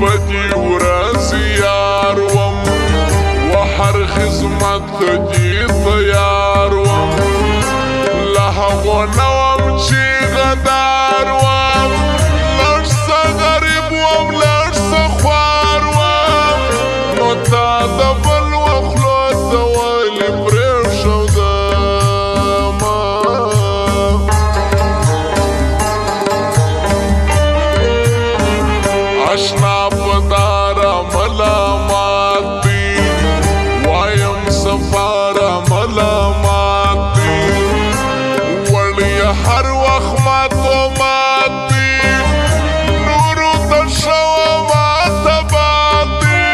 بدي وراسي یار وم وهر خدمت ته دې تیار وم له هغو نه وم چې غدار وم لږ څه غریب وم لږ څه خوار وم نو تا د بل وخلو ته ولې پرېښودمه اشنا په داره ملامات دي وایم سفاره ملامات دي وړي هر وخت ماتو مات دي نورو ته شوه ماته باد دي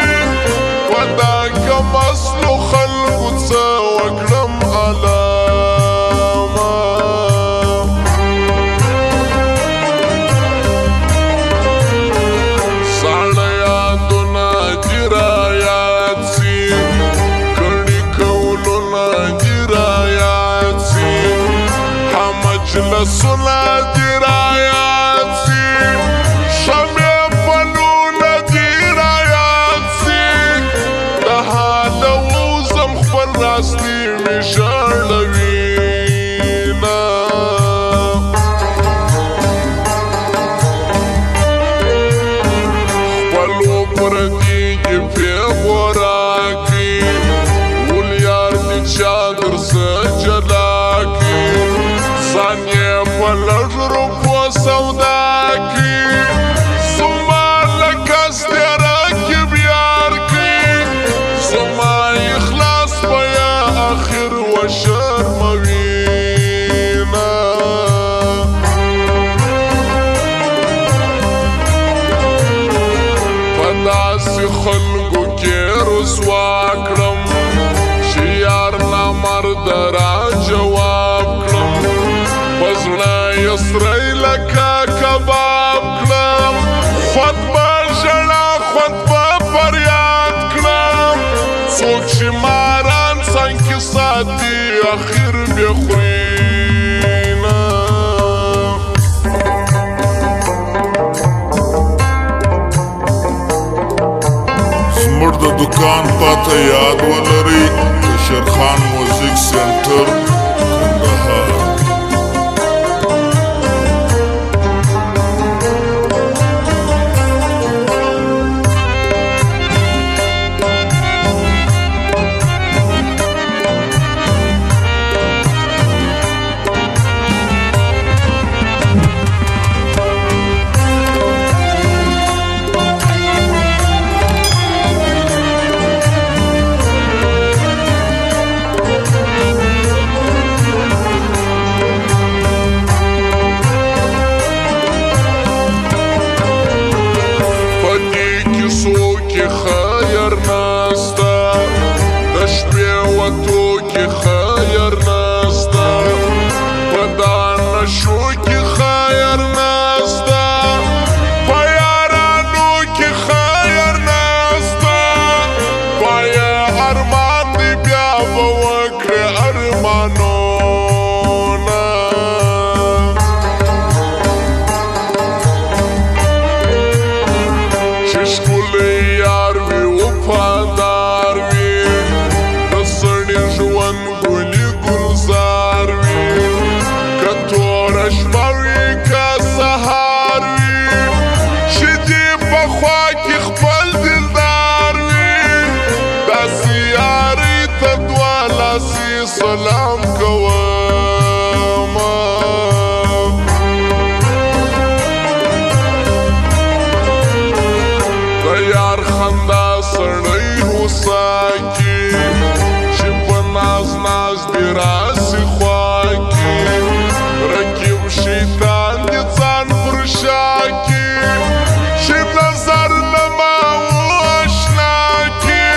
په دا کم اصلو خلکو څه وکړم علامه ساړه یادونه دي رایاد سي کړي کولونه دي رایاد سي مجلسونه دي رایاد سي شمع پلونه دي رایاد سي د حاله وزم خپل راستي مې ژړوينه خپلو پردېږي پېغو راکړي ول یار دې چا درڅه جلا کړي ځان یې په لږ روپو سودا کړي زما لکه سترګې بیار کړي زما اخلاص به یې اخر وشرموینه په داسې خلکو کې رسوا کړم چې یار نامرده را جواب کړم په زړه یې سری لکه کباب کړم خود به ژړا خود به فریاد کړم څوک چې ماران څنګه ساتي اخر بې خورینه زموږ د دکان پاته یاد ولرئ د شیرخان موزیک سنټر کندهار خیر نسته د شپې وتو کې خیر نسته په دا نشو کې خیر نسته په یارانو کې خیر نسته پایه ارمان دی بیا به وکړې ارمانونه چې ښکلی وفادار وي د سړي ژوند ګلي ګلزار وي که توره شپه وي که سهار وي چې دې په خوا کې خپل دلدار وي داسې یارۍ ته دوه لاسي سلام کومه د یار خندا سړی هوسا کی چې په ناز ناز دې راسي خوا کی رقیب شیطان دې ځان پر شا کی چې نظر له ما واشنا کی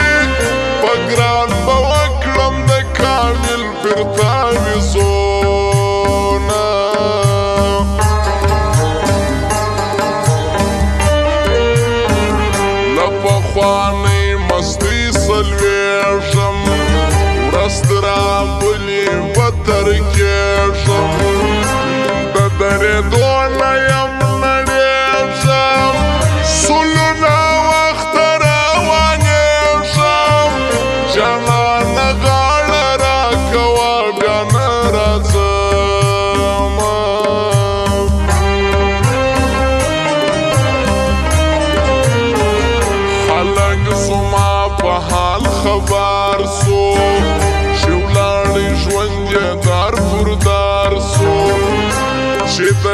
په ګران به وکړم د کامل پرتاویزونه له پخوانۍ مستۍ سلویږم ورځ د رابلې به ترکیږم د درېدو نه یم نړېږم سلونه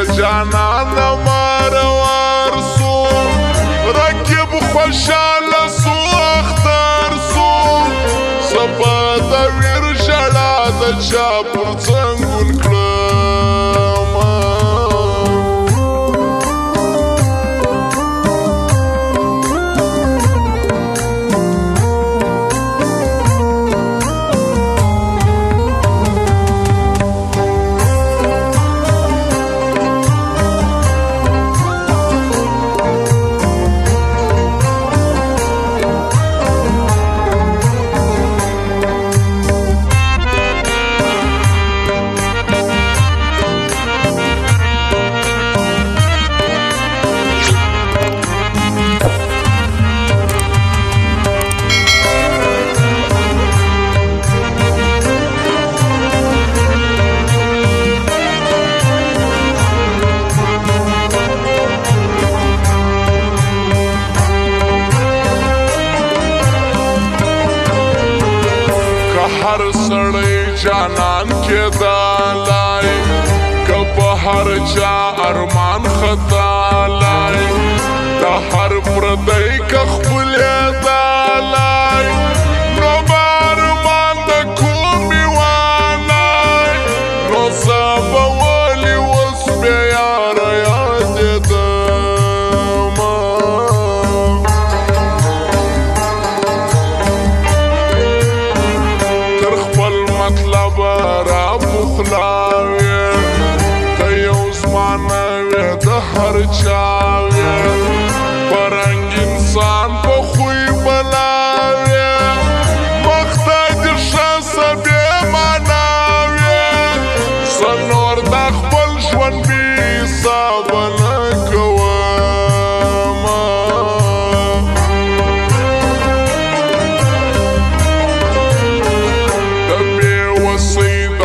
جانان مرور سو رکب خوشاله سو اختر سو سبا د ویر ژړا د چا پر څنګون کړمه هر سړی جانان کېدلای که په هر چا ارمان خطالای د هر پردی که خپلېدلای نو به ارمان د کومې والای نو زه به ولې اوس بې یاره یادېدمه مطلب را پخلاوی که یو زمانه وی د هر چاوی پرنګ انسان په خوی بلاوی مخته دې ښه سبې معناوی زه نور د خپل ژوند بې حسابه نه کومه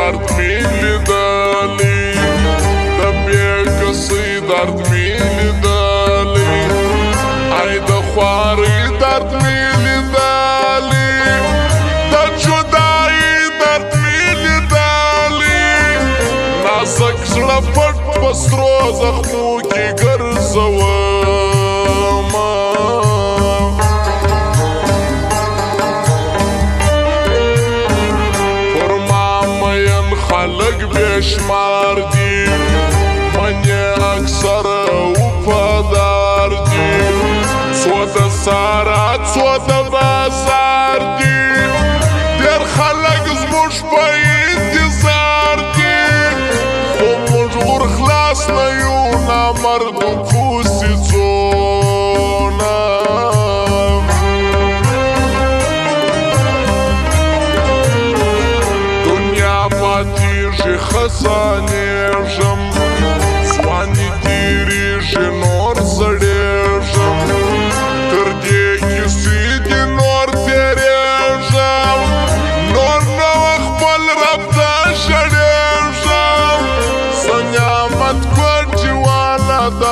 درد می لیدلی د بې کسۍ درد می لیدلی ای د خوارۍ درد می لیدلی د جدایۍ درد می لیدلی نازک زړه پټ په سرو زخمو کې ګرځومه خلق بشمار دی من اکثر وفادار دی څو د سارات څو د بازار دی ډېر خلق زموږ په انتظار دی خو موږ ورخلاص نه یو نامردو کوڅېڅونه خزانېږم ځواني تېرېږي نور زړېږم تر دې کیسې دې نور تېرېږم نور نه خپل رب ته ژړېږم زه نعمت کوټې والا د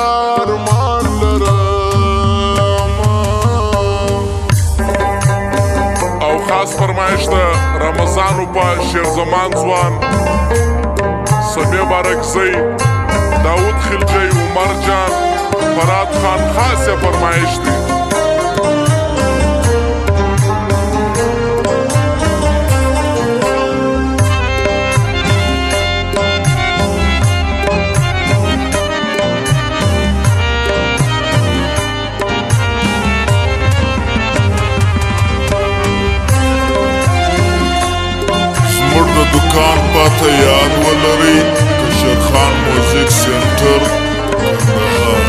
ارمان لرم او خاص فرمایش د رمضانو په شیرزمان ځوان سبی بارکزی داود خلجی عمر جان فراد خان خاص فرمایش دی زموږ د دکان پاته یاد ولرئ کشرخان موزیک سنټر کندهار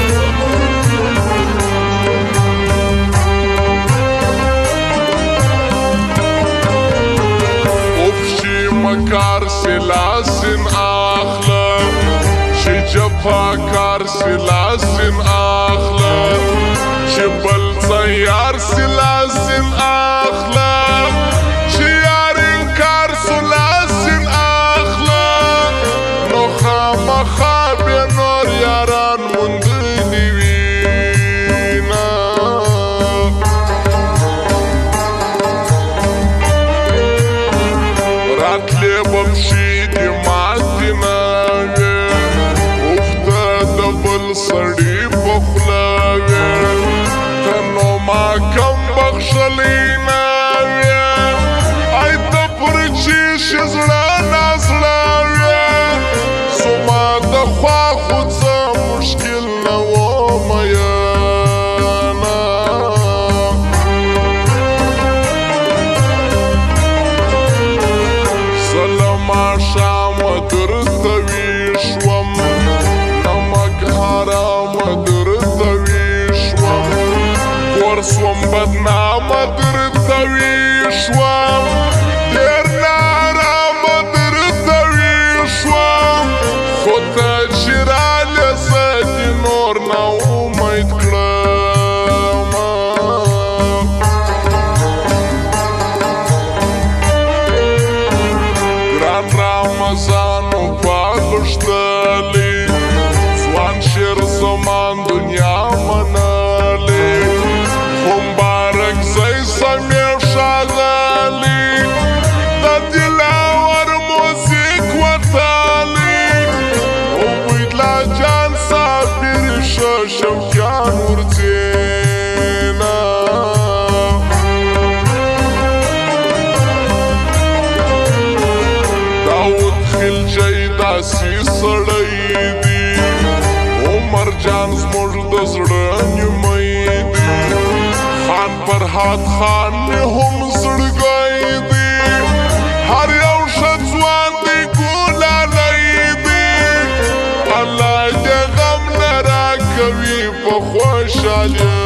افشی مکار سلاسن اخلم چی جفا کار سلاسن اخلم چی بل تیار سلاسن اخلم چی یارین کار سلاسن اخلم نو خامخا بی نور یاران مندلی وینا راتلی بمشی دی ماتی نوی افتا سړي په خوله وې ته نو ما کم بخښلی نه وې ای ته پر چې شي زړه نازړه وې زما د خوا خو څه مشکل نه و میینه زه له ماښامه درته ویښ شوم نمک حرامه درته ویښ شوم کور سوم بدنامه درته ویښ شوم ډېر نارامه درته ویښ شوم خو ته چې رالې زه دې نور نه امید کړمه ګران رمضانو پاغښتلی ځوان شیر زمان دنیا منلی خو مبارک زی سمې ښاغلی د دلاور موزیک وتلی عبیدالله جان صابر ښه شوقیان ورځینه داود خلجی داسې سړی دی عمر جان زموږ د زړه نیمۍ دی خان فرهاد خان مې هم زړګی دی هر یو ښه ځوان دی ګلالی دی الله دې غم نه راکوي په خوشحالۍ